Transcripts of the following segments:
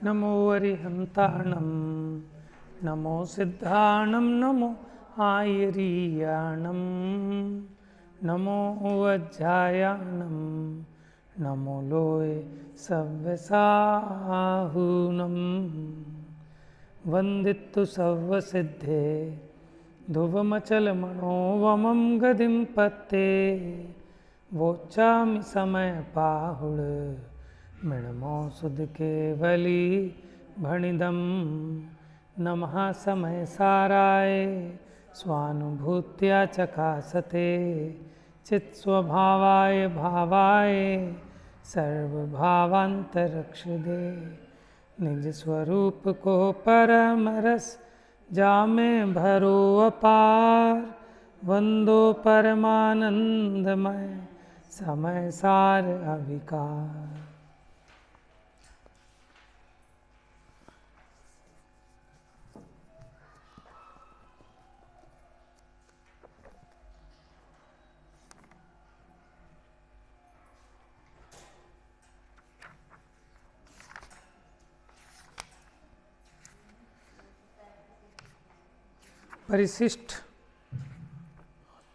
नमो अरिहन्ताणं नमो सिद्धाणं नमो आयरीयाणं नमो वज्रायाणं नमो लोये सव्यसाहूनं वन्दितु सर्वसिद्धे ध्रुवमचलमनोवमं गतिं पत्ते वोचामि समयपाहुळ मृण्मोऽसुधकेवली भणिदं नमः समयसाराय स्वानुभूत्या चकासते चित्स्वभावाय भावाय सर्वभावान्तरक्षदे निज स्वरूप को परम रस जामे भरो अपार वंदो परमानंदमय समय सार अविकार।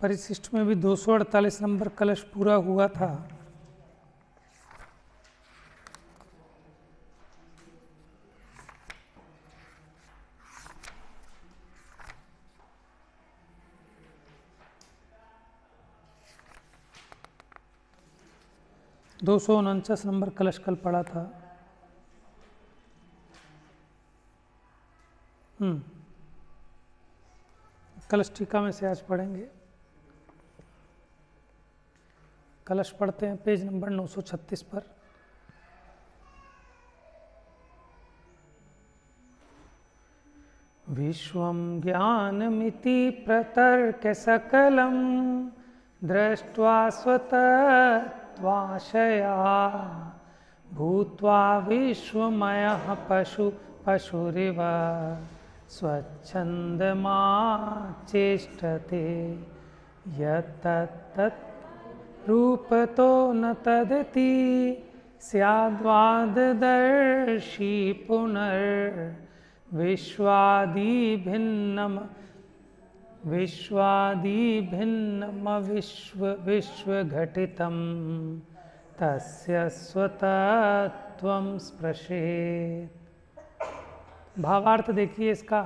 परिशिष्ट में भी 248 नंबर कलश पूरा हुआ था। दो 249 नंबर कलश कल पड़ा था। कलश टीका में से आज पढ़ेंगे। कलश पढ़ते हैं पेज नंबर 936 पर। विश्वं ज्ञानमिति प्रतर्क्य सकलं दृष्ट्वा स्वतत्वाशया भूत्वा विश्वमयः पशुरिव स्वच्छन्दमाचेष्टते यत्तत् रूपतो न तदति स्याद्वाददर्शी विश्वघटितं तस्य स्वतत्वं स्पृशेत्। भावार्थ देखिए इसका।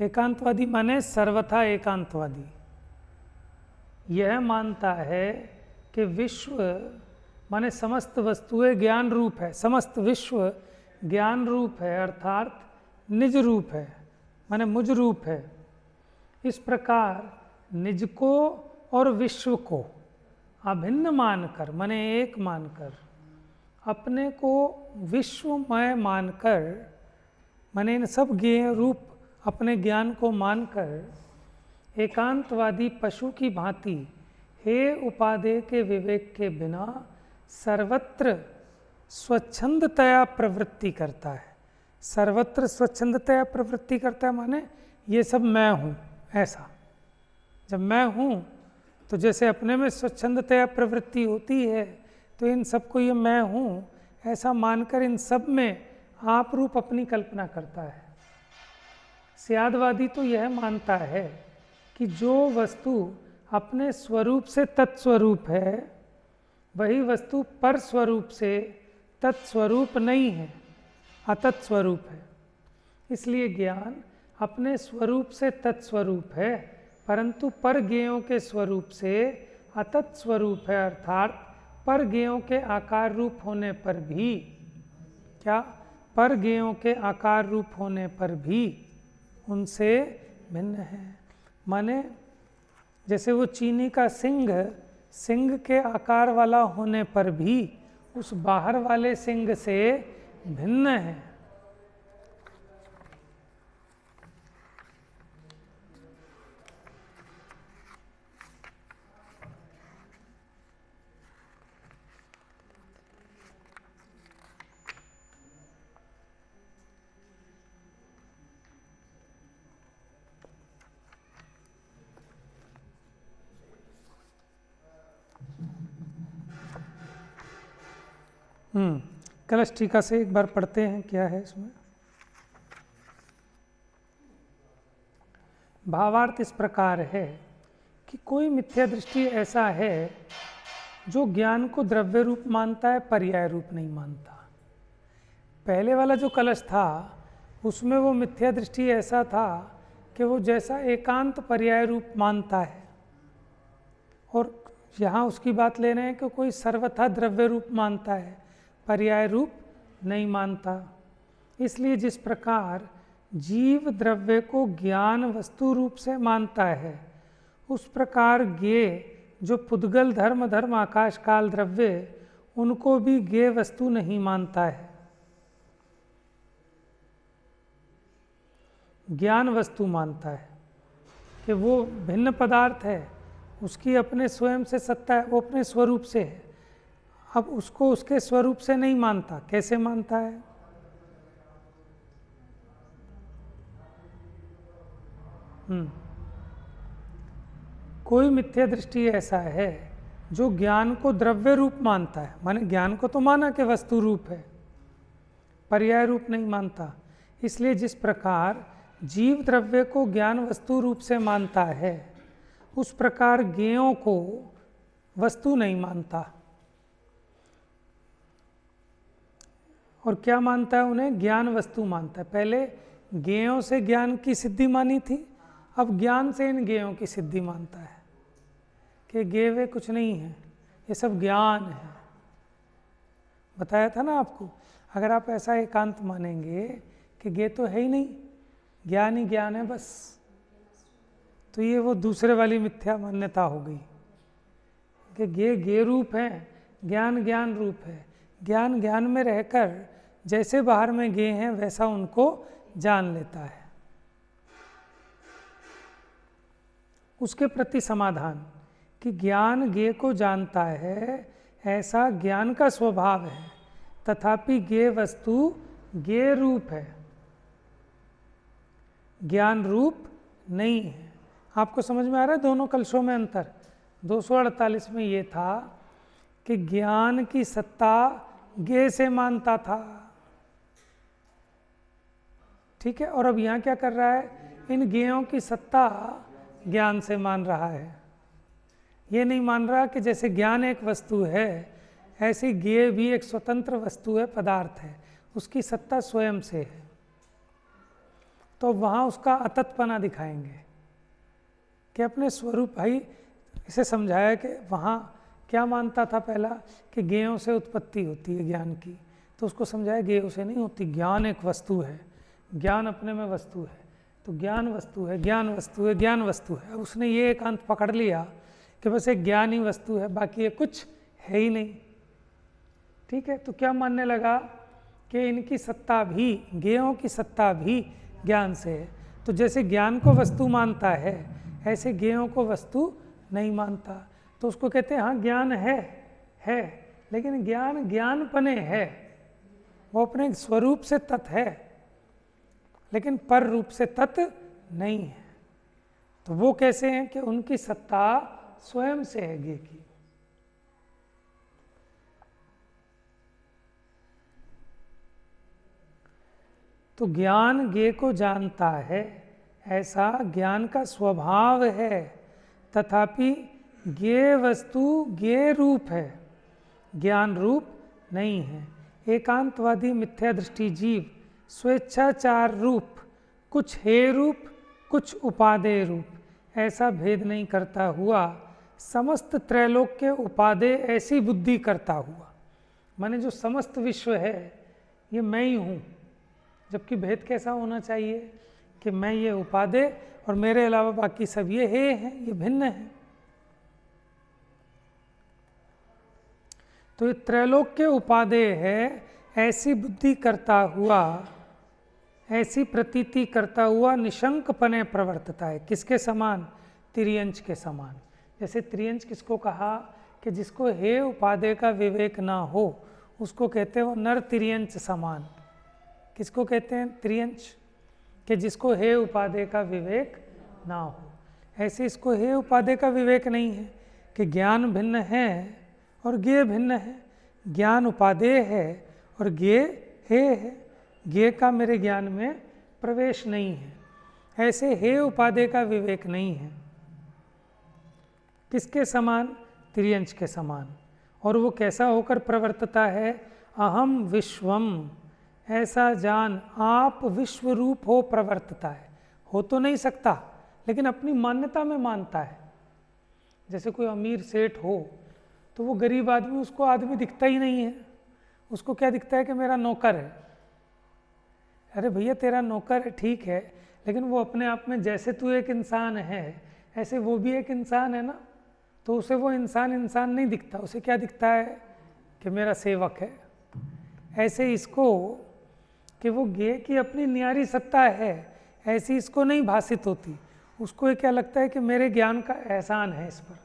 एकांतवादी माने सर्वथा एकांतवादी यह मानता है कि विश्व माने समस्त वस्तुएं ज्ञान रूप है, समस्त विश्व ज्ञान रूप है अर्थात निज रूप है माने मुझ रूप है। इस प्रकार निज को और विश्व को अभिन्न मानकर माने एक मानकर अपने को विश्वमय मानकर माने इन सब ज्ञेय रूप अपने ज्ञान को मानकर एकांतवादी पशु की भांति हे उपादेय के विवेक के बिना सर्वत्र स्वच्छंदतया प्रवृत्ति करता है। सर्वत्र स्वच्छंदतया प्रवृत्ति करता है माने ये सब मैं हूँ, ऐसा जब मैं हूँ तो जैसे अपने में स्वच्छंदतया प्रवृत्ति होती है तो इन सबको ये मैं हूँ ऐसा मानकर इन सब में आप रूप अपनी कल्पना करता है। स्यादवादी तो यह मानता है कि जो वस्तु अपने स्वरूप से तत्स्वरूप है वही वस्तु पर स्वरूप से तत्स्वरूप नहीं है, अतत्स्वरूप है। इसलिए ज्ञान अपने स्वरूप से तत्स्वरूप है परंतु पर ज्ञेयों के स्वरूप से अतत्स्वरूप है अर्थात पर ज्ञेयों के आकार रूप होने पर भी पर ज्ञेयों के आकार रूप होने पर भी उनसे भिन्न है। माने जैसे वो चीनी का सिंह के आकार वाला होने पर भी उस बाहर वाले सिंह से भिन्न है। कलश टीका से एक बार पढ़ते हैं क्या है इसमें। भावार्थ इस प्रकार है कि कोई मिथ्या दृष्टि ऐसा है जो ज्ञान को द्रव्य रूप मानता है, पर्याय रूप नहीं मानता। पहले वाला जो कलश था उसमें वो मिथ्या दृष्टि ऐसा था कि वो जैसा एकांत पर्याय रूप मानता है, और यहाँ उसकी बात ले रहे हैं कि कोई सर्वथा द्रव्य रूप मानता है, पर्याय रूप नहीं मानता। इसलिए जिस प्रकार जीव द्रव्य को ज्ञान वस्तु रूप से मानता है, उस प्रकार ज्ञेय जो पुद्गल धर्म आकाश काल द्रव्य उनको भी ज्ञेय वस्तु नहीं मानता है। ज्ञान वस्तु मानता है कि वो भिन्न पदार्थ है, उसकी अपने स्वयं से सत्ता है, वो अपने स्वरूप से है। अब उसको उसके स्वरूप से नहीं मानता। कैसे मानता है? कोई मिथ्या दृष्टि ऐसा है जो ज्ञान को द्रव्य रूप मानता है, माने ज्ञान को तो माना कि वस्तु रूप है, पर्याय रूप नहीं मानता। इसलिए जिस प्रकार जीव द्रव्य को ज्ञान वस्तु रूप से मानता है, उस प्रकार ज्ञेयों को वस्तु नहीं मानता। और क्या मानता है? उन्हें ज्ञान वस्तु मानता है। पहले ज्ञेयों से ज्ञान की सिद्धि मानी थी, अब ज्ञान से इन ज्ञेयों की सिद्धि मानता है कि ज्ञेय वे कुछ नहीं है, ये सब ज्ञान है। बताया था ना आपको, अगर आप ऐसा एकांत मानेंगे कि ज्ञेय तो है ही नहीं, ज्ञान ही ज्ञान है बस, तो ये वो दूसरे वाली मिथ्या मान्यता हो गई कि ज्ञेय ज्ञेय रूप है, ज्ञान ज्ञान रूप है। ज्ञान ज्ञान में रहकर जैसे बाहर में ज्ञेय हैं वैसा उनको जान लेता है। उसके प्रति समाधान कि ज्ञान ज्ञेय को जानता है, ऐसा ज्ञान का स्वभाव है, तथापि ज्ञेय वस्तु ज्ञेय रूप है, ज्ञान रूप नहीं है। आपको समझ में आ रहा है दोनों कलशों में अंतर? 248 में ये था कि ज्ञान की सत्ता ज्ञेय से मानता था, ठीक है, और अब यहाँ क्या कर रहा है? इन ज्ञेयों की सत्ता ज्ञान से मान रहा है। ये नहीं मान रहा कि जैसे ज्ञान एक वस्तु है, ऐसी ज्ञेय भी एक स्वतंत्र वस्तु है, पदार्थ है, उसकी सत्ता स्वयं से है। तो वहाँ उसका अततपना दिखाएंगे कि अपने स्वरूप। भाई इसे समझाया कि वहाँ क्या मानता था पहला कि ज्ञेयों से उत्पत्ति होती है ज्ञान की, तो उसको समझाया ज्ञेयों से नहीं होती, ज्ञान एक वस्तु है, ज्ञान अपने में वस्तु है, तो ज्ञान वस्तु है, ज्ञान वस्तु है, ज्ञान वस्तु है। अब उसने ये एकांत पकड़ लिया कि बस एक ज्ञान ही वस्तु है, बाकी ये कुछ है ही नहीं, ठीक है। तो क्या मानने लगा कि इनकी सत्ता भी, ज्ञेयों की सत्ता भी ज्ञान से है। तो जैसे ज्ञान को वस्तु मानता है, ऐसे ज्ञेयों को वस्तु नहीं मानता। तो उसको कहते हैं हाँ ज्ञान है, लेकिन ज्ञान ज्ञानपने है, वो अपने स्वरूप से तत् है, लेकिन पर रूप से तत् नहीं है। तो वो कैसे हैं कि उनकी सत्ता स्वयं से है ज्ञेय की। तो ज्ञान ज्ञेय को जानता है, ऐसा ज्ञान का स्वभाव है, तथापि ज्ञेय वस्तु ज्ञेय रूप है, ज्ञान रूप नहीं है। एकांतवादी मिथ्या दृष्टि जीव स्वेच्छाचार रूप, कुछ हे रूप, कुछ उपादेय रूप, ऐसा भेद नहीं करता हुआ समस्त त्रैलोक के उपादेय ऐसी बुद्धि करता हुआ, माने जो समस्त विश्व है ये मैं ही हूँ, जबकि भेद कैसा होना चाहिए कि मैं ये उपादेय और मेरे अलावा बाकी सब ये हे हैं, ये भिन्न हैं। तो ये त्रैलोक के उपादेय है, ऐसी बुद्धि करता हुआ, ऐसी प्रतीति करता हुआ निशंकपने प्रवर्तता है। किसके समान? तिर्यंच के समान। जैसे त्रियंच किसको कहा कि जिसको हे उपादेय का विवेक ना हो, उसको कहते हैं वो नर तिर्यंच समान। किसको कहते हैं? त्रियंच, कि जिसको हे उपादेय का विवेक ना हो। ऐसे इसको हे उपादेय का विवेक नहीं है कि ज्ञान भिन्न है और ज्ञेय भिन्न है, ज्ञान उपादेय है और ज्ञेय हे है। ज्ञेय का मेरे ज्ञान में प्रवेश नहीं है। ऐसे हे उपादेय का विवेक नहीं है। किसके समान? त्रियंच के समान। और वो कैसा होकर प्रवर्तता है? अहम विश्वम, ऐसा जान आप विश्व रूप हो प्रवर्तता है। हो तो नहीं सकता, लेकिन अपनी मान्यता में मानता है। जैसे कोई अमीर सेठ हो तो वो गरीब आदमी, उसको आदमी दिखता ही नहीं है। उसको क्या दिखता है कि मेरा नौकर है। अरे भैया तेरा नौकर है ठीक है, लेकिन वो अपने आप में जैसे तू एक इंसान है ऐसे वो भी एक इंसान है ना। तो उसे वो इंसान नहीं दिखता, उसे क्या दिखता है कि मेरा सेवक है। ऐसे इसको कि वो ज्ञेय की अपनी न्यारी सत्ता है, ऐसी इसको नहीं भाषित होती। उसको ये क्या लगता है कि मेरे ज्ञान का एहसान है इस पर,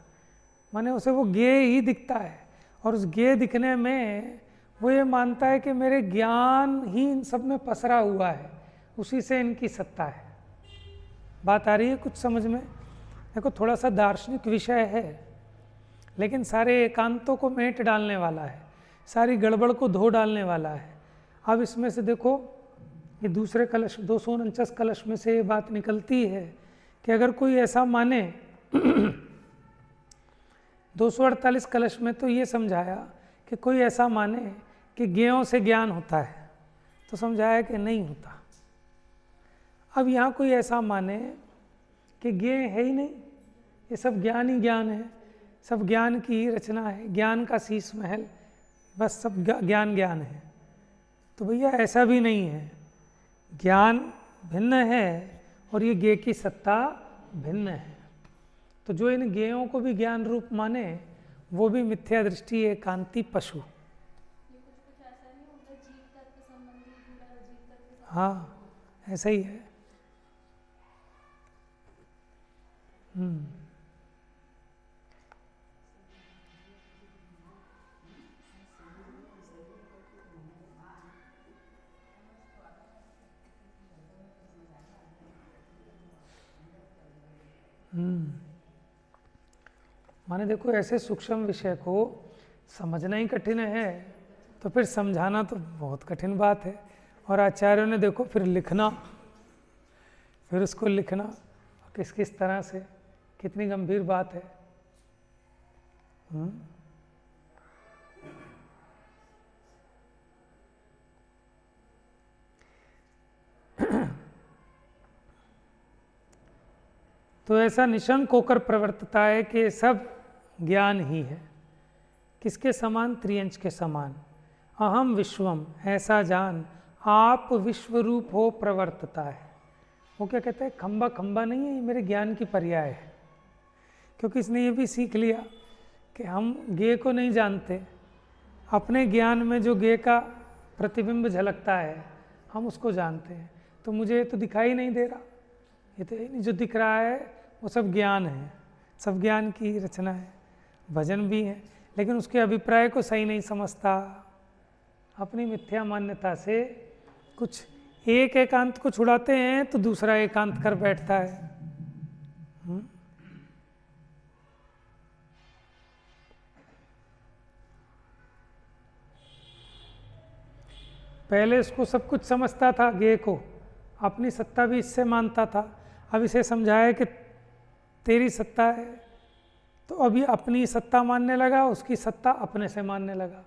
माने उसे वो ज्ञेय ही दिखता है। और उस ज्ञेय दिखने में वो ये मानता है कि मेरे ज्ञान ही इन सब में पसरा हुआ है, उसी से इनकी सत्ता है। बात आ रही है कुछ समझ में? देखो थोड़ा सा दार्शनिक विषय है, लेकिन सारे एकांतों को मेट डालने वाला है, सारी गड़बड़ को धो डालने वाला है। अब इसमें से देखो, ये दूसरे कलश 249 कलश में से ये बात निकलती है कि अगर कोई ऐसा माने 248 कलश में तो ये समझाया कि कोई ऐसा माने कि ज्ञेयों से ज्ञान होता है, तो समझाया कि नहीं होता। अब यहाँ कोई ऐसा माने कि ज्ञेय है ही नहीं, ये सब ज्ञान ही ज्ञान है, सब ज्ञान की ही रचना है, ज्ञान का शीश महल, बस सब ज्ञान ज्ञान है। तो भैया ऐसा भी नहीं है, ज्ञान भिन्न है और ये ज्ञेय की सत्ता भिन्न है। तो जो इन ज्ञेयों को भी ज्ञान रूप माने वो भी मिथ्या दृष्टि एकांती पशु। हाँ ऐसा ही है। माने देखो ऐसे सूक्ष्म विषय को समझना ही कठिन है, तो फिर समझाना तो बहुत कठिन बात है। और आचार्यों ने देखो फिर लिखना, फिर उसको लिखना किस किस तरह से, कितनी गंभीर बात है। तो ऐसा निशंक होकर प्रवर्तता है कि सब ज्ञान ही है। किसके समान? त्रियंच के समान। अहम विश्वम, ऐसा जान आप विश्व रूप हो प्रवर्तता है। वो क्या कहता है? खंबा खंबा नहीं है, ये मेरे ज्ञान की पर्याय है। क्योंकि इसने ये भी सीख लिया कि हम ज्ञेय को नहीं जानते, अपने ज्ञान में जो ज्ञेय का प्रतिबिंब झलकता है हम उसको जानते हैं। तो मुझे तो दिखाई नहीं दे रहा, ये तो नहीं, जो दिख रहा है वो सब ज्ञान है, सब ज्ञान की रचना है। भजन भी है, लेकिन उसके अभिप्राय को सही नहीं समझता, अपनी मिथ्या मान्यता से कुछ एक एकांत को छुड़ाते हैं तो दूसरा एकांत कर बैठता है। पहले इसको सब कुछ समझता था, ज्ञेय को अपनी सत्ता भी इससे मानता था। अब इसे समझाया कि तेरी सत्ता है, तो अभी अपनी सत्ता मानने लगा, उसकी सत्ता अपने से मानने लगा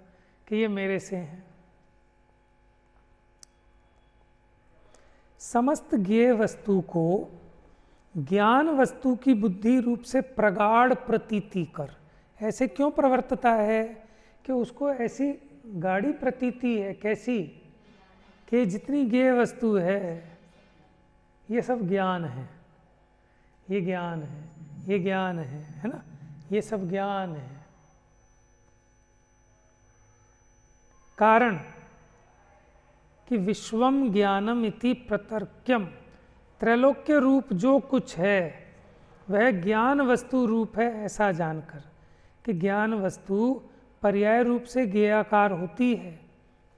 कि ये मेरे से है। समस्त ज्ञेय वस्तु को ज्ञान वस्तु की बुद्धि रूप से प्रगाढ़ प्रतीति कर, ऐसे क्यों प्रवर्तता है कि उसको ऐसी गाढ़ी प्रतीति है। कैसी? कि जितनी ज्ञेय वस्तु है ये सब ज्ञान है, ये ज्ञान है, ये ज्ञान है ना, ये सब ज्ञान है। कारण कि विश्वम ज्ञानम इति प्रतर्क्यम, त्रैलोक्य रूप जो कुछ है वह ज्ञान वस्तु रूप है, ऐसा जानकर कि ज्ञान वस्तु पर्याय रूप से ज्ञेयाकार होती है।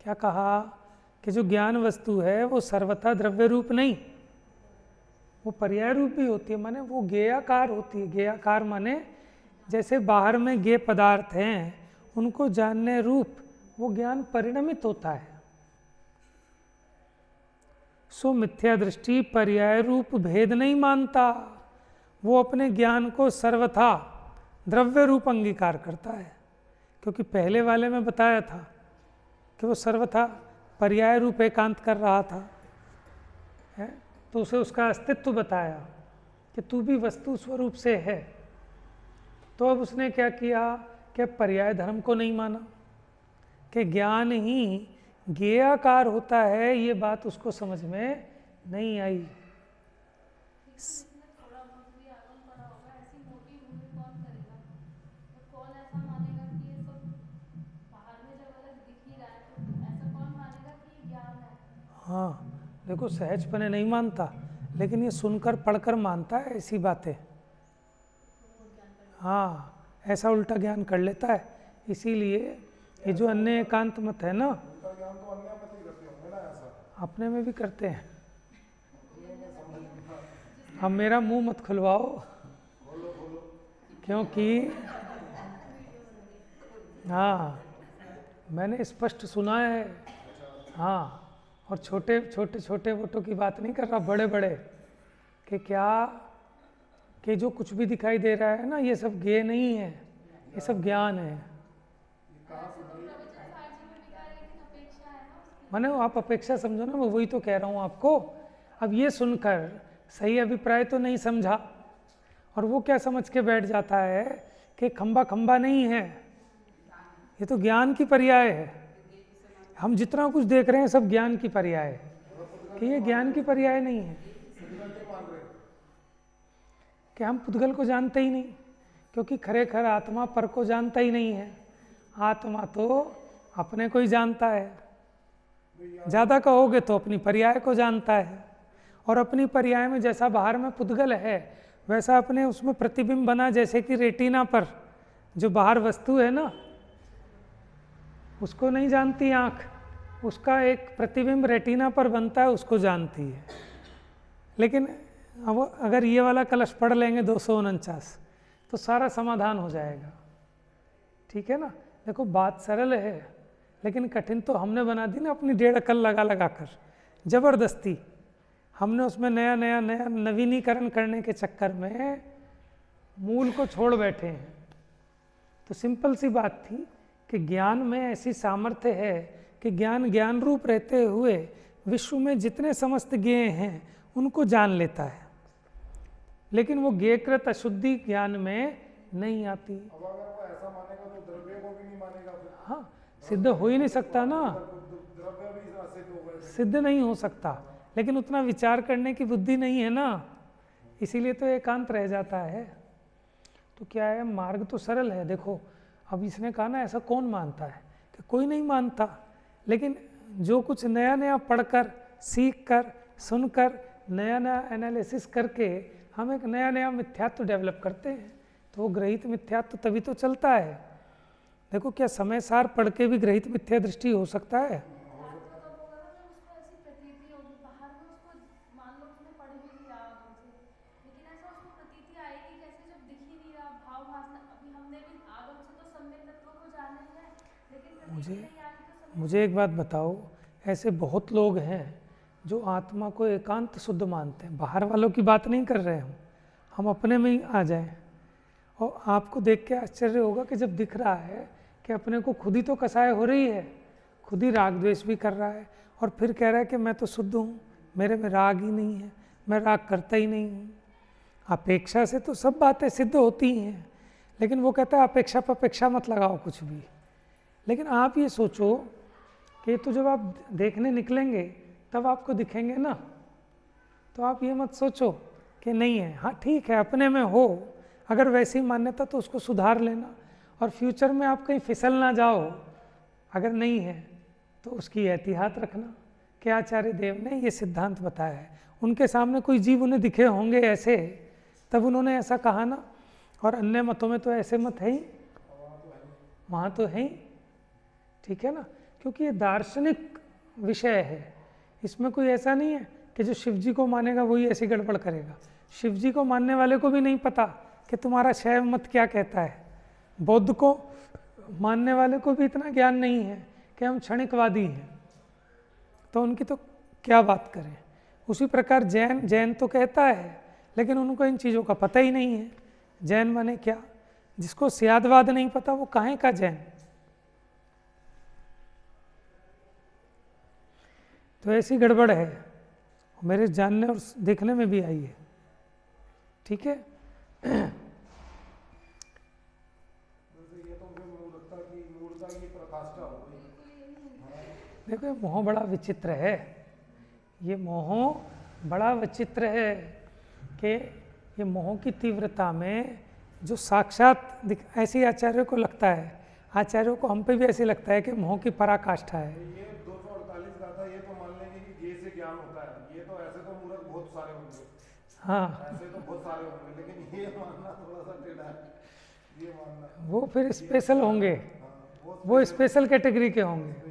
क्या कहा? कि जो ज्ञान वस्तु है वो सर्वथा द्रव्य रूप नहीं, वो पर्याय रूप भी होती है, माने वो ज्ञेयाकार होती है। ज्ञेयाकार माने जैसे बाहर में ज्ञेय पदार्थ हैं उनको जानने रूप वो ज्ञान परिणमित होता है। सो मिथ्या दृष्टि पर्याय रूप भेद नहीं मानता, वो अपने ज्ञान को सर्वथा द्रव्य रूप अंगीकार करता है, क्योंकि पहले वाले में बताया था कि वो सर्वथा पर्याय रूप एकांत कर रहा था, है? तो उसे उसका अस्तित्व बताया कि तू भी वस्तु स्वरूप से है। तो अब उसने क्या किया कि पर्याय धर्म को नहीं माना, कि ज्ञान ही ज्ञेयाकार होता है, ये बात उसको समझ में नहीं आई। हाँ देखो, सहजपने नहीं मानता, लेकिन ये सुनकर पढ़कर मानता है ऐसी बातें। हाँ, ऐसा उल्टा ज्ञान कर लेता है। इसीलिए ये जो अन्य एकांत मत है ना, अपने में भी करते हैं। अब मेरा मुंह मत खुलवाओ, क्योंकि हाँ मैंने स्पष्ट सुना है। हाँ, और छोटे छोटे छोटे वोटों की बात नहीं कर रहा, बड़े बड़े, कि क्या कि जो कुछ भी दिखाई दे रहा है ना, ये सब ज्ञेय नहीं है, ये सब ज्ञान है। माने आप अपेक्षा समझो ना, मैं वही तो कह रहा हूँ आपको। अब ये सुनकर सही अभिप्राय तो नहीं समझा, और वो क्या समझ के बैठ जाता है कि खंबा खंबा नहीं है, ये तो ज्ञान की पर्याय है। हम जितना कुछ देख रहे हैं सब ज्ञान की पर्याय है, कि ये ज्ञान की पर्याय नहीं है, कि हम पुद्गल को जानते ही नहीं, क्योंकि खरेखर आत्मा पर को जानता ही नहीं है। आत्मा तो अपने को ही जानता है, ज़्यादा कहोगे तो अपनी पर्याय को जानता है, और अपनी पर्याय में जैसा बाहर में पुद्गल है वैसा अपने उसमें प्रतिबिंब बना, जैसे कि रेटिना पर जो बाहर वस्तु है ना, उसको नहीं जानती आँख, उसका एक प्रतिबिंब रेटिना पर बनता है, उसको जानती है। लेकिन अब अगर ये वाला कलश पढ़ लेंगे 249 तो सारा समाधान हो जाएगा। ठीक है ना? देखो बात सरल है, लेकिन कठिन तो हमने बना दी ना अपनी 1.5 अकल लगा कर, ज़बरदस्ती हमने उसमें नया नवीनीकरण करने के चक्कर में मूल को छोड़ बैठे हैं। तो सिंपल सी बात थी कि ज्ञान में ऐसी सामर्थ्य है कि ज्ञान ज्ञान रूप रहते हुए विश्व में जितने समस्त ज्ञेय हैं उनको जान लेता है, लेकिन वो ज्ञेयकृत अशुद्धि ज्ञान में नहीं आती। अब अगर वो ऐसा मानेगा तो द्रव्य को भी नहीं मानेगा फिर। हाँ, सिद्ध हो ही नहीं सकता ना, द्रव्य भी असिद्ध होगा, सिद्ध नहीं हो सकता, लेकिन उतना विचार करने की बुद्धि नहीं है ना, इसीलिए तो एकांत रह जाता है। तो क्या है, मार्ग तो सरल है। देखो अब इसने कहा ना, ऐसा कौन मानता है, कि कोई नहीं मानता, लेकिन जो कुछ नया नया पढ़कर सीख कर सुनकर नया नया एनालिसिस करके हम एक नया नया मिथ्यात्व डेवलप करते हैं, तो वो ग्रहित मिथ्यात्व तभी तो चलता है। देखो क्या समय सार पढ़ के भी ग्रहित मिथ्या दृष्टि हो सकता है? मुझे एक बात बताओ, ऐसे बहुत लोग हैं जो आत्मा को एकांत शुद्ध मानते हैं, बाहर वालों की बात नहीं कर रहे हम अपने में ही आ जाएं। और आपको देख के आश्चर्य होगा कि जब दिख रहा है कि अपने को खुद ही तो कसाय हो रही है, खुद ही राग द्वेष भी कर रहा है, और फिर कह रहा है कि मैं तो शुद्ध हूँ, मेरे में राग ही नहीं है, मैं राग करता ही नहीं हूँ। अपेक्षा से तो सब बातें सिद्ध होती हैं, लेकिन वो कहता है अपेक्षा पर अपेक्षा मत लगाओ कुछ भी। लेकिन आप ये सोचो कि तो जब आप देखने निकलेंगे तब आपको दिखेंगे ना, तो आप ये मत सोचो कि नहीं है। हाँ ठीक है, अपने में हो अगर वैसी मान्यता तो उसको सुधार लेना, और फ्यूचर में आप कहीं फिसल ना जाओ, अगर नहीं है तो उसकी एहतियात रखना। कि आचार्य देव ने ये सिद्धांत बताया है, उनके सामने कोई जीव उन्हें दिखे होंगे ऐसे, तब उन्होंने ऐसा कहा ना। और अन्य मतों में तो ऐसे मत है ही, वहाँ तो है ही, ठीक है ना, क्योंकि ये दार्शनिक विषय है। इसमें कोई ऐसा नहीं है कि जो शिव जी को मानेगा वही ऐसी गड़बड़ करेगा। शिव जी को मानने वाले को भी नहीं पता कि तुम्हारा शैव मत क्या कहता है, बौद्ध को मानने वाले को भी इतना ज्ञान नहीं है कि हम क्षणिकवादी हैं, तो उनकी तो क्या बात करें। उसी प्रकार जैन तो कहता है, लेकिन उनको इन चीज़ों का पता ही नहीं है। जैन माने क्या? जिसको स्यादवाद नहीं पता वो काहे का जैन। तो ऐसी गड़बड़ है, मेरे जानने और देखने में भी आई है। ठीक है। देखो ये मोह बड़ा विचित्र है, ये मोह बड़ा विचित्र है कि ये मोह की तीव्रता में जो साक्षात ऐसी आचार्यों को लगता है, आचार्यों को हम पे भी ऐसे लगता है कि मोह की पराकाष्ठा है। ये 248 गाथा ये तो मान लेंगे कि ये से ज्ञान होता है, ये तो ऐसे तो मूर्ख बहुत सारे होंगे, हाँ ऐसे तो बहुत सारे होंगे, लेकिन ये मानना थोड़ा सा टेढ़ा है, ये मानना। वो फिर स्पेशल होंगे, वो स्पेशल कैटेगरी के होंगे।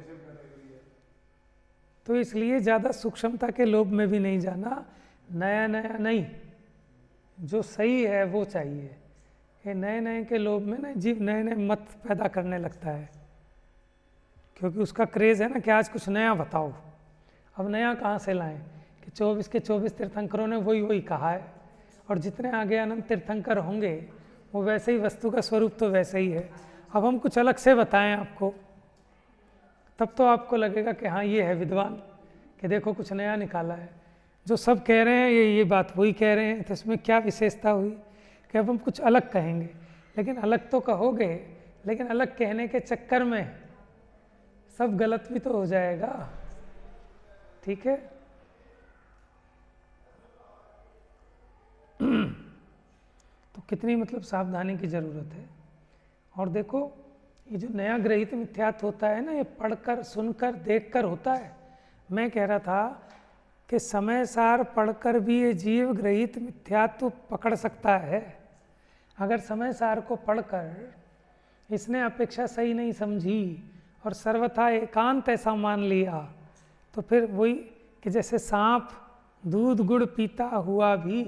तो इसलिए ज़्यादा सूक्ष्मता के लोभ में भी नहीं जाना, नया नया नहीं, जो सही है वो चाहिए। ये नए नए के लोभ में ना जीव नए नए मत पैदा करने लगता है, क्योंकि उसका क्रेज़ है ना कि आज कुछ नया बताओ। अब नया कहाँ से लाएं कि 24 के 24 तीर्थंकरों ने वही कहा है, और जितने आगे अनंत तीर्थंकर होंगे वो वैसे ही, वस्तु का स्वरूप तो वैसे ही है। अब हम कुछ अलग से बताएं आपको, तब तो आपको लगेगा कि हाँ ये है विद्वान, कि देखो कुछ नया निकाला है। जो सब कह रहे हैं ये बात वही कह रहे हैं, तो इसमें क्या विशेषता हुई कि अब हम कुछ अलग कहेंगे। लेकिन अलग तो कहोगे, लेकिन अलग कहने के चक्कर में सब गलत भी तो हो जाएगा। ठीक है। तो कितनी मतलब सावधानी की ज़रूरत है। और देखो ये जो नया ग्रहित मिथ्यात्व होता है ना, ये पढ़कर सुनकर देखकर होता है। मैं कह रहा था कि समय सार पढ़कर भी ये जीव ग्रहित मिथ्यात्व पकड़ सकता है। अगर समय सार को पढ़कर इसने अपेक्षा सही नहीं समझी और सर्वथा एकांत ऐसा मान लिया, तो फिर वही कि जैसे सांप दूध गुड़ पीता हुआ भी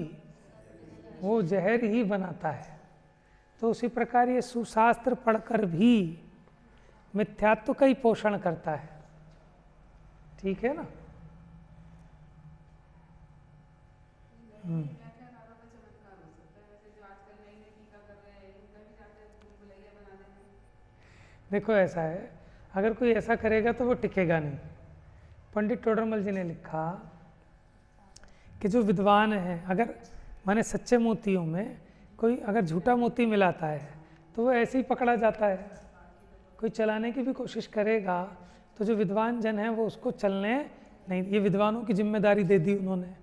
वो जहर ही बनाता है, तो उसी प्रकार ये सुशास्त्र पढ़कर भी मिथ्यात्व का ही पोषण करता है। ठीक है ना। देखो ऐसा है, अगर कोई ऐसा करेगा तो वो टिकेगा नहीं। पंडित टोडरमल जी ने लिखा कि जो विद्वान है, अगर माने सच्चे मोतियों में कोई अगर झूठा मोती मिलाता है तो वो ऐसे ही पकड़ा जाता है। कोई चलाने की भी कोशिश करेगा तो जो विद्वान जन है वो उसको चलने नहीं, ये विद्वानों की जिम्मेदारी दे दी उन्होंने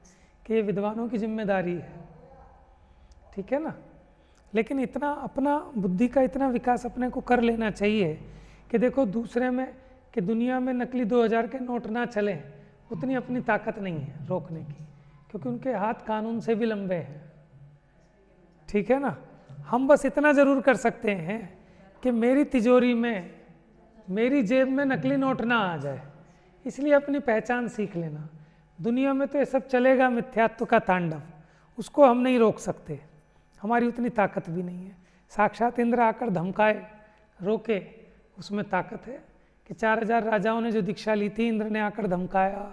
कि ये विद्वानों की जिम्मेदारी है। ठीक है ना। लेकिन इतना अपना बुद्धि का इतना विकास अपने को कर लेना चाहिए कि देखो दूसरे में कि दुनिया में नकली 2000 के नोट ना चलें, उतनी अपनी ताकत नहीं है रोकने की, क्योंकि उनके हाथ कानून से भी लंबे हैं। ठीक है ना। हम बस इतना ज़रूर कर सकते हैं कि मेरी तिजोरी में, मेरी जेब में नकली नोट ना आ जाए, इसलिए अपनी पहचान सीख लेना। दुनिया में तो ये सब चलेगा, मिथ्यात्व का तांडव, उसको हम नहीं रोक सकते, हमारी उतनी ताकत भी नहीं है। साक्षात इंद्र आकर धमकाए, रोके, उसमें ताकत है। कि 4000 राजाओं ने जो दीक्षा ली थी, इंद्र ने आकर धमकाया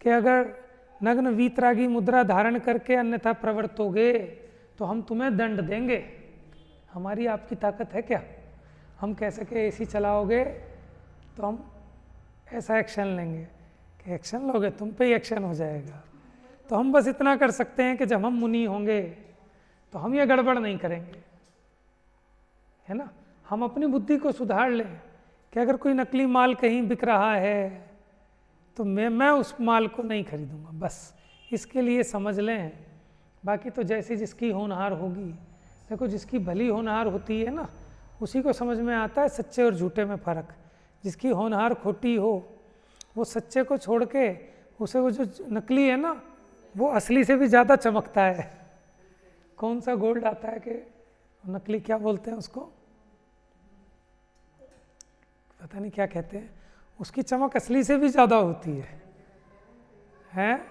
कि अगर नग्न वीतरागी मुद्रा धारण करके अन्यथा प्रवर्तोगे तो हम तुम्हें दंड देंगे। हमारी आपकी ताकत है क्या? हम कह सके एसी चलाओगे तो हम ऐसा एक्शन लेंगे कि एक्शन लोगे, तुम पे ही एक्शन हो जाएगा। तो हम बस इतना कर सकते हैं कि जब हम मुनि होंगे तो हम ये गड़बड़ नहीं करेंगे, है ना। हम अपनी बुद्धि को सुधार लें कि अगर कोई नकली माल कहीं बिक रहा है तो मैं उस माल को नहीं खरीदूंगा, बस इसके लिए समझ लें। बाकी तो जैसी जिसकी होनहार होगी। देखो जिसकी भली होनहार होती है ना, उसी को समझ में आता है सच्चे और झूठे में फ़र्क। जिसकी होनहार खोटी हो, वो सच्चे को छोड़ के उसे वो जो नकली है ना, वो असली से भी ज़्यादा चमकता है। कौन सा गोल्ड आता है कि नकली क्या बोलते हैं उसको, पता नहीं क्या कहते हैं, उसकी चमक असली से भी ज़्यादा होती है। हैं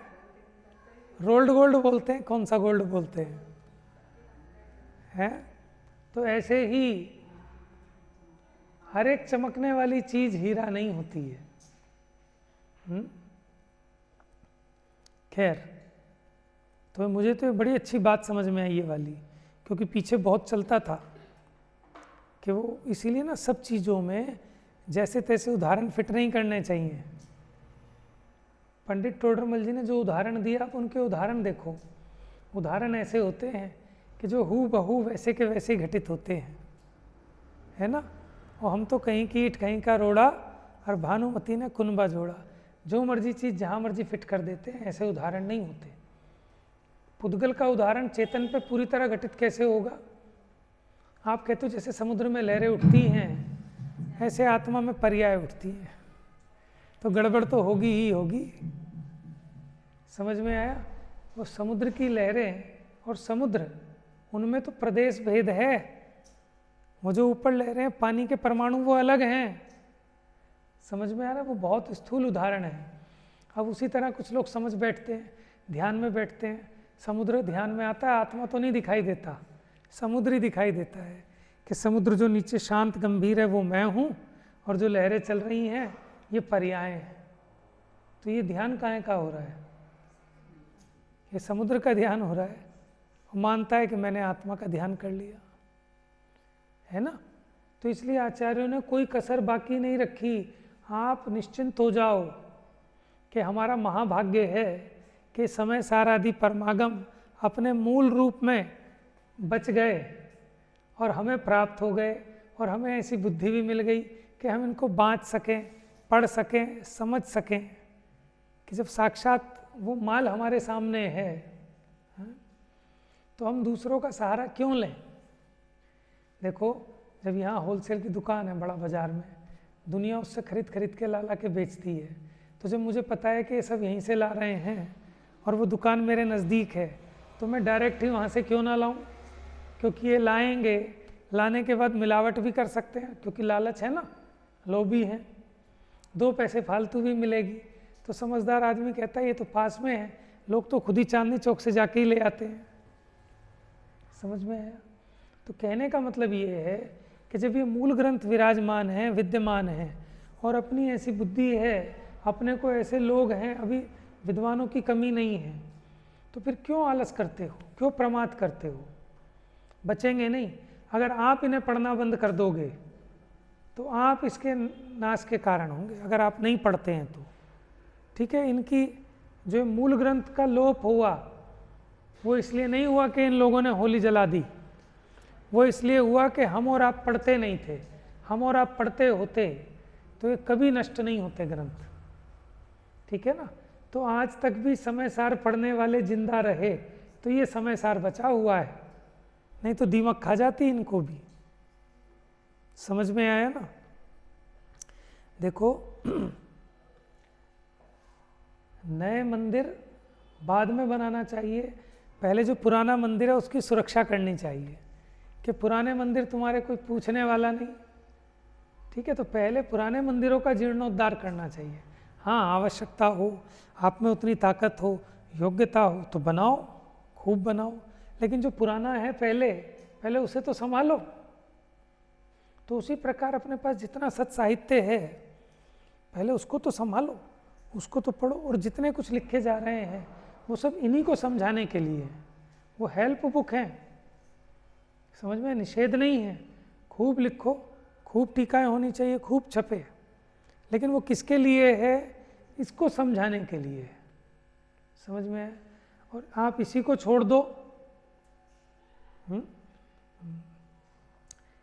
रोल्ड गोल्ड बोलते हैं, कौन सा गोल्ड बोलते हैं, हैं। तो ऐसे ही हर एक चमकने वाली चीज हीरा नहीं होती है। खैर, तो मुझे तो बड़ी अच्छी बात समझ में आई ये वाली, क्योंकि पीछे बहुत चलता था कि वो इसीलिए ना सब चीज़ों में जैसे तैसे उदाहरण फिट नहीं करने चाहिए। पंडित टोडरमल जी ने जो उदाहरण दिया, आप उनके उदाहरण देखो। उदाहरण ऐसे होते हैं कि जो हू बहू वैसे के वैसे घटित होते हैं, है ना। और हम तो कहीं की ईंट कहीं का रोड़ा, और भानुमति ने कुनबा जोड़ा। जो मर्जी चीज़ जहाँ मर्जी फिट कर देते हैं, ऐसे उदाहरण नहीं होते। पुद्गल का उदाहरण चेतन पे पूरी तरह घटित कैसे होगा? आप कहते हो जैसे समुद्र में लहरें उठती हैं, ऐसे आत्मा में पर्याय उठती हैं, तो गड़बड़ तो होगी ही होगी। समझ में आया? वो समुद्र की लहरें और समुद्र, उनमें तो प्रदेश भेद है। वो जो ऊपर लहरें हैं, पानी के परमाणु, वो अलग हैं। समझ में आ रहा है? वो बहुत स्थूल उदाहरण है। अब उसी तरह कुछ लोग समझ बैठते हैं, ध्यान में बैठते हैं, समुद्र ध्यान में आता है, आत्मा तो नहीं दिखाई देता, समुद्र ही दिखाई देता है कि समुद्र जो नीचे शांत गंभीर है वो मैं हूँ, और जो लहरें चल रही हैं ये पर्याय हैं। तो ये ध्यान काहे का हो रहा है? ये समुद्र का ध्यान हो रहा है। वो मानता है कि मैंने आत्मा का ध्यान कर लिया, है ना। तो इसलिए आचार्यों ने कोई कसर बाकी नहीं रखी। आप निश्चिंत हो जाओ कि हमारा महाभाग्य है कि समय सारादि परमागम अपने मूल रूप में बच गए और हमें प्राप्त हो गए, और हमें ऐसी बुद्धि भी मिल गई कि हम इनको बाँच सकें, पढ़ सकें, समझ सकें, कि जब साक्षात वो माल हमारे सामने है, तो हम दूसरों का सहारा क्यों लें? देखो, जब यहाँ होलसेल की दुकान है बड़ा बाज़ार में, दुनिया उससे खरीद के ला के बेचती है। तो जब मुझे पता है कि ये सब यहीं से ला रहे हैं और वो दुकान मेरे नज़दीक है, तो मैं डायरेक्ट ही वहाँ से क्यों ना लाऊं? क्योंकि ये लाएंगे, लाने के बाद मिलावट भी कर सकते हैं, क्योंकि लालच है ना, लोभी है, 2 पैसे फालतू भी मिलेगी। तो समझदार आदमी कहता है ये तो पास में है, लोग तो खुद ही चांदनी चौक से जाके ही ले आते हैं। समझ में आया? तो कहने का मतलब ये है कि जब ये मूल ग्रंथ विराजमान है, विद्यमान है, और अपनी ऐसी बुद्धि है, अपने को ऐसे लोग हैं, अभी विद्वानों की कमी नहीं है, तो फिर क्यों आलस करते हो, क्यों प्रमाद करते हो? बचेंगे नहीं। अगर आप इन्हें पढ़ना बंद कर दोगे तो आप इसके नाश के कारण होंगे, अगर आप नहीं पढ़ते हैं तो। ठीक है, इनकी जो मूल ग्रंथ का लोप हुआ, वो इसलिए नहीं हुआ कि इन लोगों ने होली जला दी, वो इसलिए हुआ कि हम और आप पढ़ते नहीं थे। हम और आप पढ़ते होते तो ये कभी नष्ट नहीं होते ग्रंथ। ठीक है ना। तो आज तक भी समय सार पढ़ने वाले जिंदा रहे तो ये समय सार बचा हुआ है, नहीं तो दीमक खा जाती इनको भी। समझ में आया ना? देखो, नए मंदिर बाद में बनाना चाहिए, पहले जो पुराना मंदिर है उसकी सुरक्षा करनी चाहिए कि पुराने मंदिर तुम्हारे कोई पूछने वाला नहीं। ठीक है, तो पहले पुराने मंदिरों का जीर्णोद्धार करना चाहिए। हाँ, आवश्यकता हो, आप में उतनी ताकत हो, योग्यता हो तो बनाओ, खूब बनाओ, लेकिन जो पुराना है पहले उसे तो संभालो। तो उसी प्रकार अपने पास जितना सत साहित्य है पहले उसको तो संभालो, उसको तो पढ़ो। और जितने कुछ लिखे जा रहे हैं वो सब इन्हीं को समझाने के लिए हैं, वो हेल्प बुक हैं। समझ में? निषेध नहीं है, खूब लिखो, खूब टीकाएं होनी चाहिए, खूब छपे, लेकिन वो किसके लिए है? इसको समझाने के लिए है। समझ में है? और आप इसी को छोड़ दो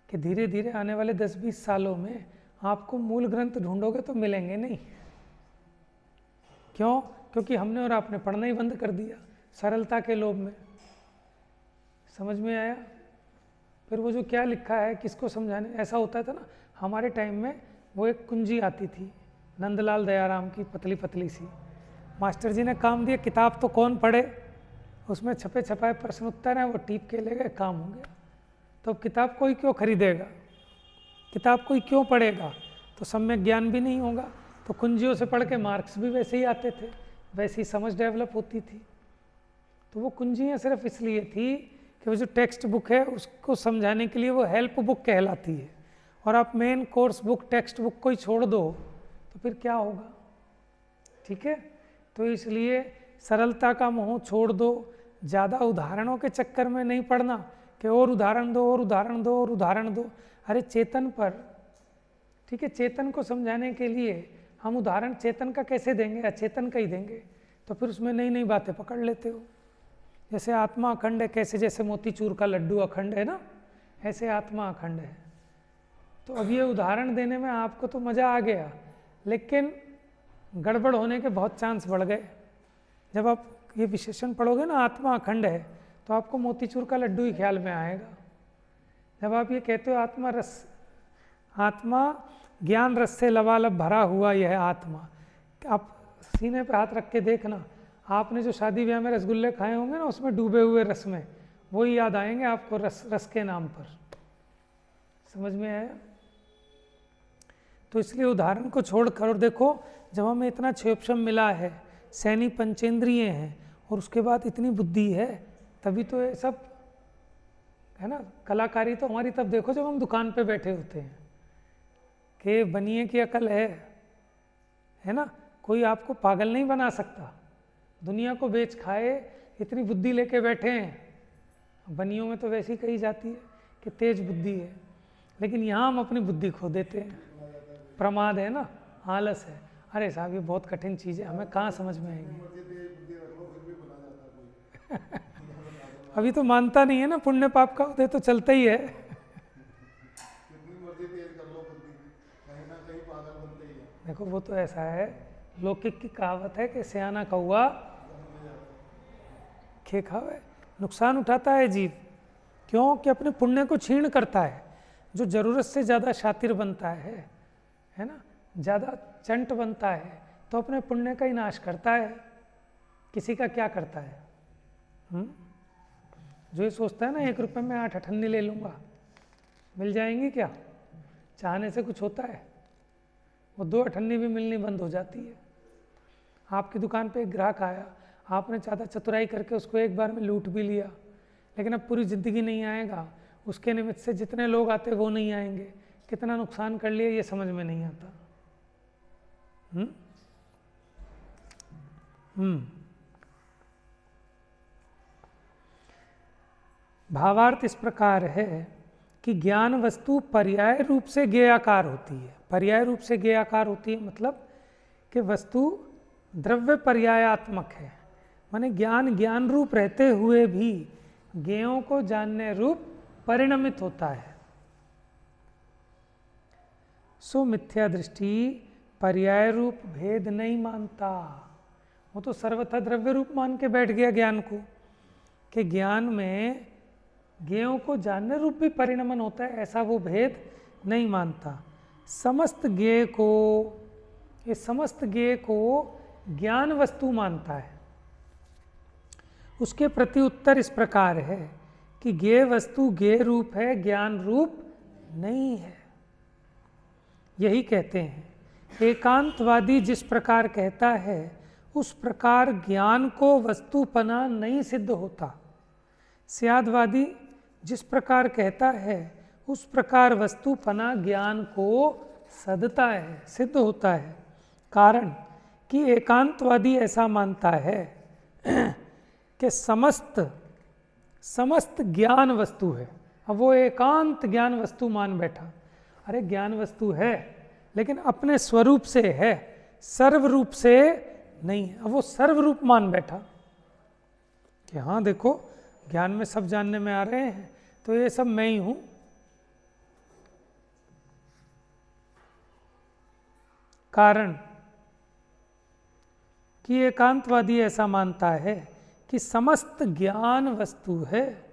कि धीरे धीरे आने वाले 10-20 सालों में आपको मूल ग्रंथ ढूंढोगे तो मिलेंगे नहीं। क्यों? क्योंकि हमने और आपने पढ़ना ही बंद कर दिया सरलता के लोभ में। समझ में आया? फिर वो जो क्या लिखा है किसको समझाने, ऐसा होता था ना हमारे टाइम में। वो एक कुंजी आती थी नंदलाल दयाराम की, पतली पतली सी। मास्टर जी ने काम दिया, किताब तो कौन पढ़े, उसमें छपे छपाए प्रश्न उत्तर हैं, वो टीप के ले गए, काम हो गया। तो किताब कोई क्यों खरीदेगा, किताब कोई क्यों पढ़ेगा? तो सम्यक ज्ञान भी नहीं होगा। तो कुंजियों से पढ़ के मार्क्स भी वैसे ही आते थे, वैसी समझ डेवलप होती थी। तो वो कुंजियाँ सिर्फ इसलिए थी कि वो जो टेक्स्ट बुक है उसको समझाने के लिए वो हेल्प बुक कहलाती है, और आप main course book text book को ही छोड़ दो तो फिर क्या होगा? ठीक है, तो इसलिए सरलता का मोह छोड़ दो, ज़्यादा उदाहरणों के चक्कर में नहीं पड़ना कि और उदाहरण दो और उदाहरण दो और उदाहरण दो। अरे चेतन पर, ठीक है, चेतन को समझाने के लिए हम उदाहरण चेतन का कैसे देंगे? अचेतन का ही देंगे, तो फिर उसमें नई नई बातें पकड़ लेते हो। जैसे आत्मा अखंड है, कैसे जैसे मोतीचूर का लड्डू अखंड है ना, ऐसे आत्मा अखंड है। तो अब ये उदाहरण देने में आपको तो मज़ा आ गया, लेकिन गड़बड़ होने के बहुत चांस बढ़ गए। जब आप ये विशेषण पढ़ोगे ना, आत्मा अखंड है, तो आपको मोतीचूर का लड्डू ही ख्याल में आएगा। जब आप ये कहते हो आत्मा ज्ञान रस से लबालब भरा हुआ यह आत्मा, आप सीने पे हाथ रख के देखना, आपने जो शादी ब्याह में रसगुल्ले खाए होंगे ना, उसमें डूबे हुए रस में, वही याद आएंगे आपको रस के नाम पर। समझ में आया? तो इसलिए उदाहरण को छोड़कर, और देखो जब हमें इतना क्षेपशम मिला है, सैनी पंचेंद्रिय हैं, और उसके बाद इतनी बुद्धि है, तभी तो ये सब है ना। कलाकारी तो हमारी तब देखो जब हम दुकान पे बैठे होते हैं कि बनिए की अकल है ना, कोई आपको पागल नहीं बना सकता। दुनिया को बेच खाए इतनी बुद्धि लेके बैठे हैं। बनियों में तो वैसी ही कही जाती है कि तेज बुद्धि है, लेकिन यहाँ हम अपनी बुद्धि खो देते हैं। प्रमाद है ना, आलस है। अरे साहब ये बहुत कठिन चीज़ है, हमें कहाँ समझ में आएगी। अभी तो मानता नहीं है ना, पुण्य पाप का उदय तो चलता ही है। देखो वो तो ऐसा है, लौकिक की कहावत है कि सियाना कौआ खे खावे। नुकसान उठाता है जीव, क्यों? कि अपने पुण्य को छीण करता है। जो ज़रूरत से ज़्यादा शातिर बनता है ना, ज़्यादा चंट बनता है, तो अपने पुण्य का ही नाश करता है। किसी का क्या करता है? जो ये सोचता है ना 1 रुपये में 8 अठन्नी ले लूँगा, मिल जाएंगी क्या? चाहने से कुछ होता है? वो 2 अठन्नी भी मिलनी बंद हो जाती है। आपकी दुकान पे एक ग्राहक आया, आपने ज़्यादा चतुराई करके उसको एक बार में लूट भी लिया, लेकिन अब पूरी ज़िंदगी नहीं आएगा। उसके निमित्त से जितने लोग आते वो नहीं आएंगे। कितना नुकसान कर लिया ये समझ में नहीं आता। भावार्थ इस प्रकार है कि ज्ञान वस्तु पर्याय रूप से ज्ञेयाकार होती है। पर्याय रूप से ज्ञेयाकार होती है मतलब कि वस्तु द्रव्य पर्यायात्मक है, माने ज्ञान रूप रहते हुए भी ज्ञेयों को जानने रूप परिणमित होता है। सो मिथ्या दृष्टि पर्याय रूप भेद नहीं मानता। वो तो सर्वथा द्रव्य रूप मान के बैठ गया ज्ञान को, कि ज्ञान में ज्ञेयों को जानने रूप भी परिणमन होता है, ऐसा वो भेद नहीं मानता। समस्त ज्ञेय को ज्ञान वस्तु मानता है। उसके प्रति उत्तर इस प्रकार है कि ज्ञेय वस्तु ज्ञेय रूप है, ज्ञान रूप नहीं है। यही कहते हैं एकांतवादी जिस प्रकार कहता है उस प्रकार ज्ञान को वस्तुपना नहीं सिद्ध होता। स्यादवादी जिस प्रकार कहता है उस प्रकार वस्तुपना ज्ञान को सदता है, सिद्ध होता है। कारण कि एकांतवादी ऐसा मानता है कि समस्त ज्ञान वस्तु है। अब वो एकांत ज्ञान वस्तु मान बैठा। अरे ज्ञान वस्तु है लेकिन अपने स्वरूप से है, सर्व रूप से नहीं है। अब वो सर्व रूप मान बैठा कि हाँ देखो ज्ञान में सब जानने में आ रहे हैं, तो ये सब मैं ही हूं। कारण कि एकांतवादी ऐसा मानता है कि समस्त ज्ञान वस्तु है,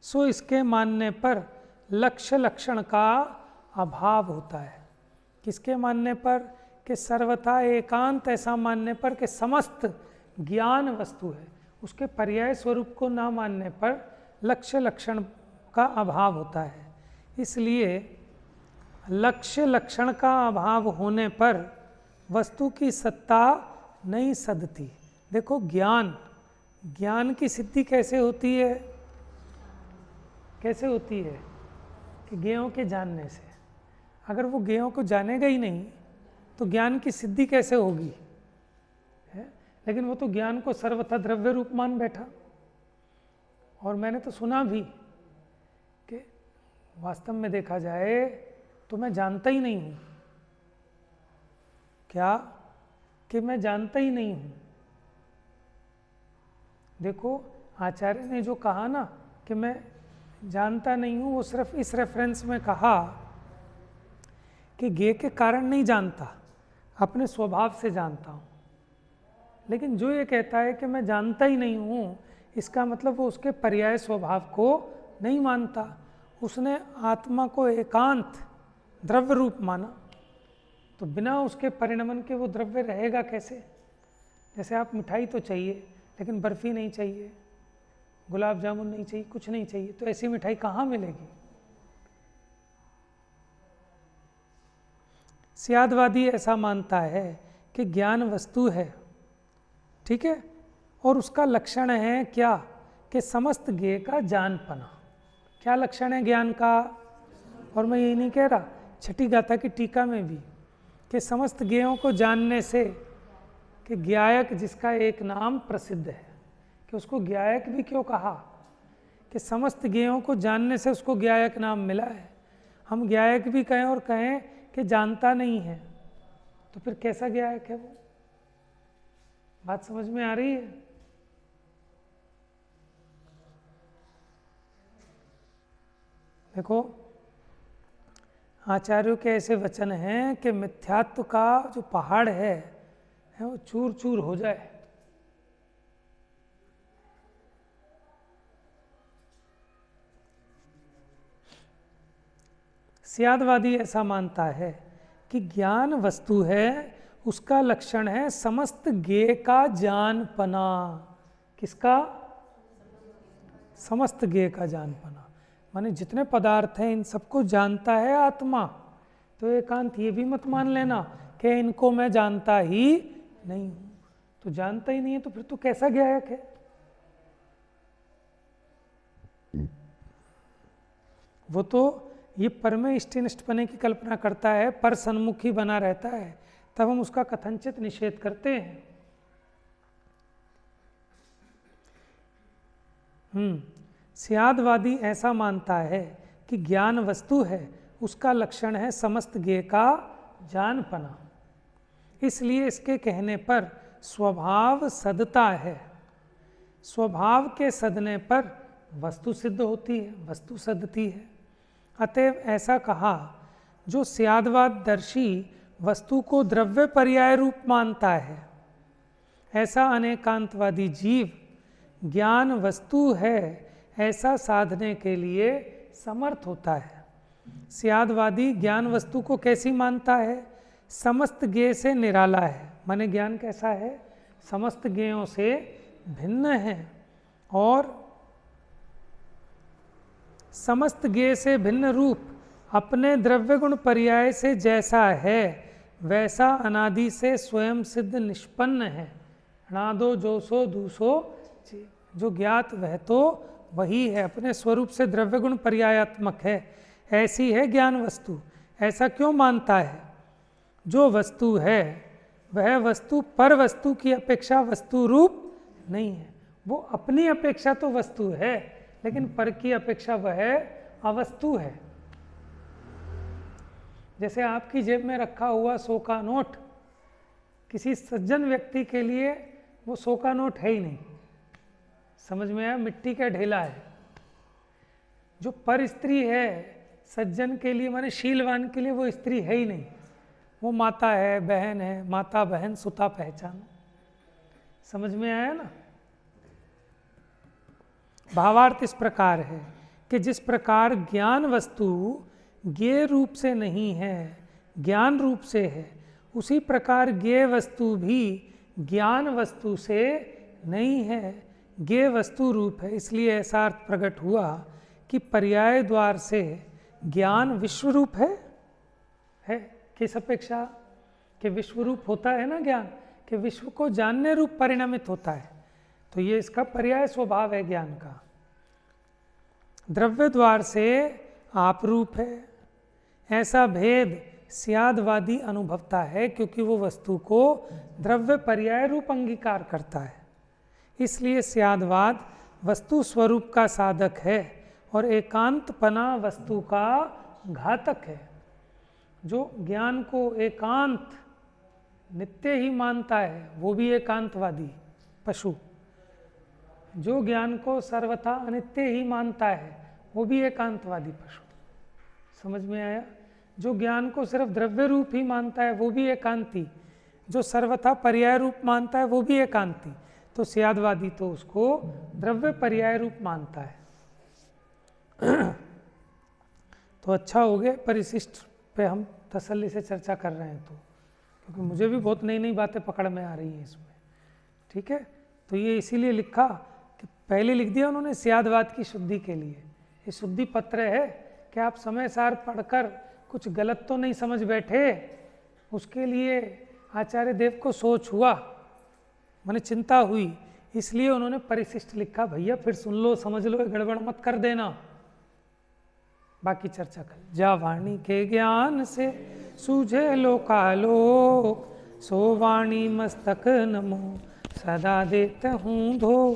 सो इसके मानने पर लक्ष्य लक्षण का अभाव होता है। किसके मानने पर? कि सर्वथा एकांत ऐसा मानने पर कि समस्त ज्ञान वस्तु है, उसके पर्याय स्वरूप को ना मानने पर लक्ष्य लक्षण का अभाव होता है। इसलिए लक्ष्य लक्षण का अभाव होने पर वस्तु की सत्ता नहीं सदती। देखो ज्ञान की सिद्धि कैसे होती है? कैसे होती है? कि ज्ञेयों के जानने से। अगर वो ज्ञेयों को जानेगा ही नहीं तो ज्ञान की सिद्धि कैसे होगी, है? लेकिन वो तो ज्ञान को सर्वथा द्रव्य रूप मान बैठा। और मैंने तो सुना भी कि वास्तव में देखा जाए तो मैं जानता ही नहीं हूँ, क्या कि मैं जानता ही नहीं हूँ। देखो आचार्य ने जो कहा ना कि मैं जानता नहीं हूँ, वो सिर्फ इस रेफरेंस में कहा कि ज्ञेय के कारण नहीं जानता, अपने स्वभाव से जानता हूँ। लेकिन जो ये कहता है कि मैं जानता ही नहीं हूँ, इसका मतलब वो उसके पर्याय स्वभाव को नहीं मानता, उसने आत्मा को एकांत द्रव्य रूप माना। तो बिना उसके परिणमन के वो द्रव्य रहेगा कैसे? जैसे आप मिठाई तो चाहिए लेकिन बर्फ़ी नहीं चाहिए, गुलाब जामुन नहीं चाहिए, कुछ नहीं चाहिए, तो ऐसी मिठाई कहाँ मिलेगी? स्यादवादी ऐसा मानता है कि ज्ञान वस्तु है, ठीक है, और उसका लक्षण है क्या कि समस्त ज्ञेय का जानपना। क्या लक्षण है ज्ञान का? और मैं यही नहीं कह रहा, छठी गाथा की टीका में भी कि समस्त ज्ञेयों को जानने से कि ज्ञायक जिसका एक नाम प्रसिद्ध है, कि उसको ज्ञायक भी क्यों कहा? कि समस्त ज्ञेयों को जानने से उसको ज्ञायक नाम मिला है। हम ज्ञायक भी कहें और कहें कि जानता नहीं है, तो फिर कैसा ज्ञायक है वो? बात समझ में आ रही है? देखो आचार्यों के ऐसे वचन हैं कि मिथ्यात्व का जो पहाड़ है वो चूर चूर हो जाए। स्यादवादी ऐसा मानता है कि ज्ञान वस्तु है, उसका लक्षण है समस्त ज्ञेय का जानपना। किसका? समस्त ज्ञेय का जानपना, माने जितने पदार्थ हैं इन सबको जानता है आत्मा। तो एकांत ये भी मत मान लेना कि इनको मैं जानता ही नहीं हूँ। तो जानता ही नहीं है तो फिर तो कैसा ज्ञायक है? वो तो ये पर में इष्टनिष्ठपने की कल्पना करता है, पर सन्मुखी बना रहता है, तब हम उसका कथनचित निषेध करते हैं। स्यादवादी ऐसा मानता है कि ज्ञान वस्तु है, उसका लक्षण है समस्त ज्ञेय का जानपना। इसलिए इसके कहने पर स्वभाव सदता है। स्वभाव के सदने पर वस्तु सिद्ध होती है, वस्तु सदती है। अतएव ऐसा कहा, जो स्यादवाददर्शी वस्तु को द्रव्य पर्याय रूप मानता है, ऐसा अनेकांतवादी जीव ज्ञान वस्तु है ऐसा साधने के लिए समर्थ होता है। स्यादवादी ज्ञान वस्तु को कैसी मानता है? समस्त ज्ञेय से निराला है, माने ज्ञान कैसा है? समस्त ज्ञेयों से भिन्न है, और समस्त ज्ञेय से भिन्न रूप अपने द्रव्य गुण पर्याय से जैसा है वैसा अनादि से स्वयं सिद्ध निष्पन्न है। अनादो जोसो दूसो, जो ज्ञात वह तो वही है, अपने स्वरूप से द्रव्य गुण पर्यायात्मक है, ऐसी है ज्ञान वस्तु। ऐसा क्यों मानता है? जो वस्तु है वह वस्तु पर वस्तु की अपेक्षा वस्तु रूप नहीं है। वो अपनी अपेक्षा तो वस्तु है, लेकिन पर की अपेक्षा वह अवस्तु है। जैसे आपकी जेब में रखा हुआ 100 का नोट किसी सज्जन व्यक्ति के लिए वो 100 का नोट है ही नहीं, समझ में आया? मिट्टी का ढेला है। जो पर स्त्री है सज्जन के लिए, माने शीलवान के लिए, वो स्त्री है ही नहीं, वो माता है, बहन है, माता बहन सुता पहचान। समझ में आया ना? भावार्थ इस प्रकार है कि जिस प्रकार ज्ञान वस्तु ज्ञेय रूप से नहीं है, ज्ञान रूप से है, उसी प्रकार ज्ञेय वस्तु भी ज्ञान वस्तु से नहीं है, ज्ञेय वस्तु रूप है। इसलिए ऐसा अर्थ प्रकट हुआ कि पर्याय द्वार से ज्ञान विश्व रूप है। किस अपेक्षा? कि विश्व रूप होता है ना ज्ञान, कि विश्व को जानने रूप परिणमित होता है, तो ये इसका पर्याय स्वभाव है ज्ञान का। द्रव्य द्वार से आप रूप है, ऐसा भेद स्यादवादी अनुभवता है क्योंकि वो वस्तु को द्रव्य पर्याय रूप अंगीकार करता है। इसलिए स्यादवाद वस्तु स्वरूप का साधक है और एकांतपना वस्तु का घातक है। जो ज्ञान को एकांत नित्य ही मानता है वो भी एकांतवादी पशु, जो ज्ञान को सर्वथा अनित्य ही मानता है वो भी एकांतवादी पशु। समझ में आया? जो ज्ञान को सिर्फ द्रव्य रूप ही मानता है वो भी एकांती, जो सर्वथा पर्याय रूप मानता है वो भी एकांती। तो स्यादवादी तो उसको द्रव्य पर्याय रूप मानता है। तो अच्छा हो गया परिशिष्ट पे हम तसल्ली से चर्चा कर रहे हैं, तो क्योंकि मुझे भी बहुत नई नई बातें पकड़ में आ रही हैं इसमें। ठीक है, तो ये इसीलिए लिखा कि पहले लिख दिया उन्होंने स्यादवाद की शुद्धि के लिए। ये शुद्धि पत्र है कि आप समय सार पढ़कर कुछ गलत तो नहीं समझ बैठे, उसके लिए आचार्य देव को सोच हुआ, माने चिंता हुई, इसलिए उन्होंने परिशिष्ट लिखा। भैया फिर सुन लो, समझ लो, गड़बड़ मत कर देना। बाकी चर्चा कर। जा वाणी के ज्ञान से सूझे लोकालोक, सो वाणी मस्तक नमो सदा देते हूँ धो।